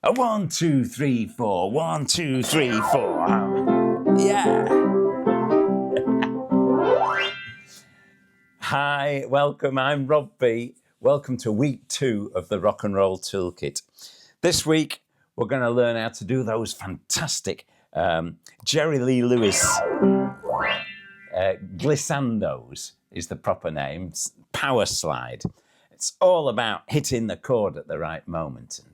A 1, 2, 3, 4. 1, 2, 3, 4. Yeah. Hi, welcome. I'm Rob B. Welcome to week 2 of the Rock and Roll Toolkit. This week, we're going to learn how to do those fantastic Jerry Lee Lewis glissandos is the proper name. It's power slide. It's all about hitting the chord at the right moment and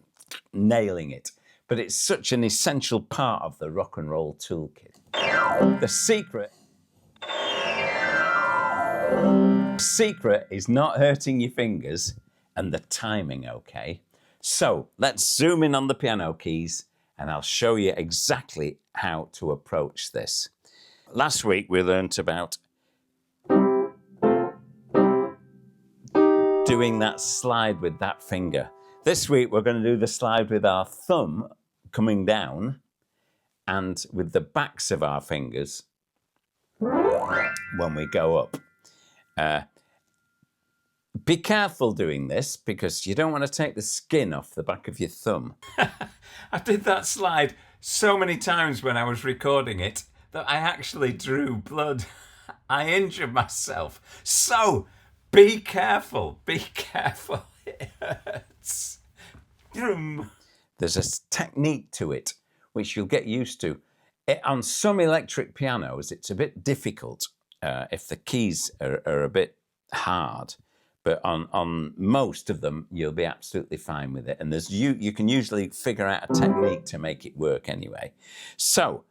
nailing it. But it's such an essential part of the Rock and Roll Toolkit. The secret is not hurting your fingers and the timing, okay? So let's zoom in on the piano keys and I'll show you exactly how to approach this. Last week we learnt about doing that slide with that finger. This week we're going to do the slide with our thumb coming down and with the backs of our fingers when we go up. Be careful doing this because you don't want to take the skin off the back of your thumb. I did that slide so many times when I was recording it that I actually drew blood. I injured myself. So be careful. Be careful. It hurts. There's a technique to it which you'll get used to. On some electric pianos, it's a bit difficult if the keys are a bit hard. But on most of them, you'll be absolutely fine with it. And you can usually figure out a technique to make it work anyway. So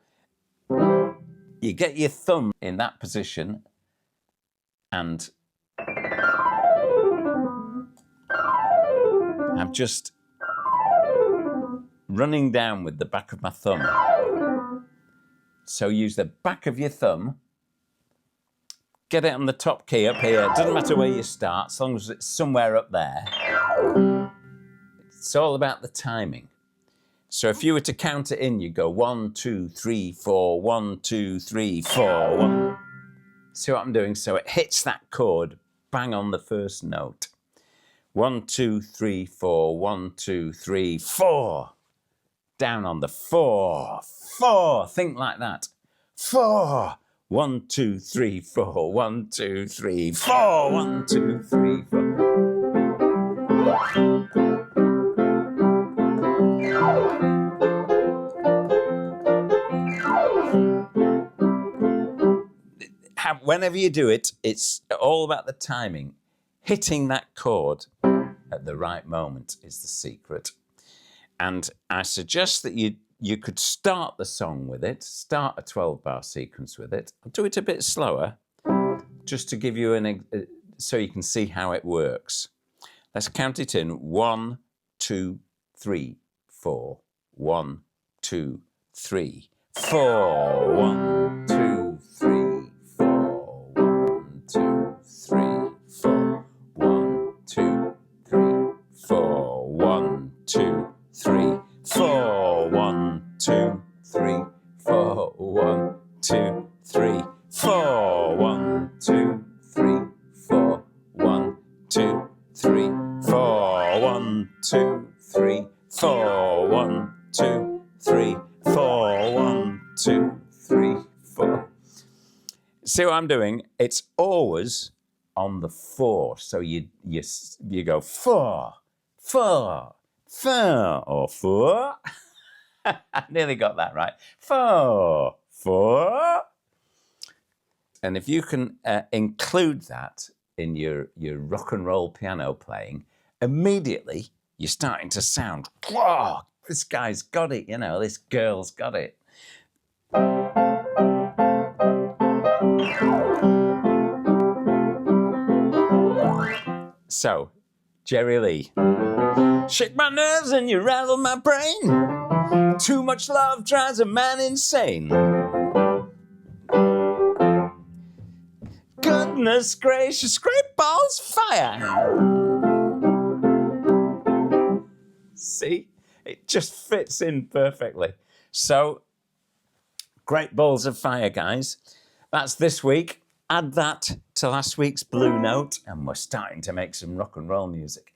you get your thumb in that position and I'm just running down with the back of my thumb. So use the back of your thumb. Get it on the top key up here. It doesn't matter where you start, as long as it's somewhere up there. It's all about the timing. So if you were to count it in, you go 1, 2, 3, 4, 1, 2, 3, 4, 1. See what I'm doing? So it hits that chord bang on the first note. 1, 2, 3, 4, 1, 2, 3, 4. Down on the 4. 4. Think like that. 4. 1, 2, 3, 4. 1, 2, 3, 4. 1, 2, 3, 4. Whenever you do it, it's all about the timing. Hitting that chord at the right moment is the secret. And I suggest that you could start the song with it, start a 12-bar sequence with it. I'll do it a bit slower, just to give you so you can see how it works. Let's count it in. 1, 2, 3, 4. 1, 2, 3, 4. 1, 2, 3, 4. 1, 2, 3, 4. 1, 2, 3, 4. 1, 2, 3, 4. 1, 2, 3, 4. 1, 2, 3, 4. 1, 2, 3, 4. 1, 2, 3, 4. 1, 2, 3, 4. 1, 2, 3, 4. 1, 2, 3, 4. See what I'm doing? It's always on the 4. So you go 4, 4, 4, or 4. I nearly got that right. 4, 4. And if you can include that in your rock and roll piano playing, immediately you're starting to sound, whoa, this guy's got it, this girl's got it. So, Jerry Lee. Shake my nerves and you rattle my brain. Too much love drives a man insane. Goodness gracious, great balls fire. See? It just fits in perfectly. So, great balls of fire, guys. That's this week. Add that to last week's Blue Note, and we're starting to make some rock and roll music.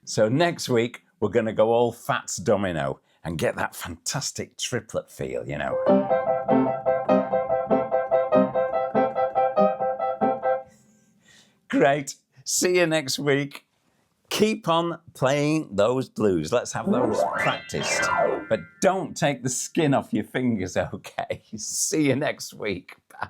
So next week, we're going to go all Fats Domino. and get that fantastic triplet feel, you know. Great. See you next week. Keep on playing those blues. Let's have those practiced. But don't take the skin off your fingers, okay? See you next week. Bye.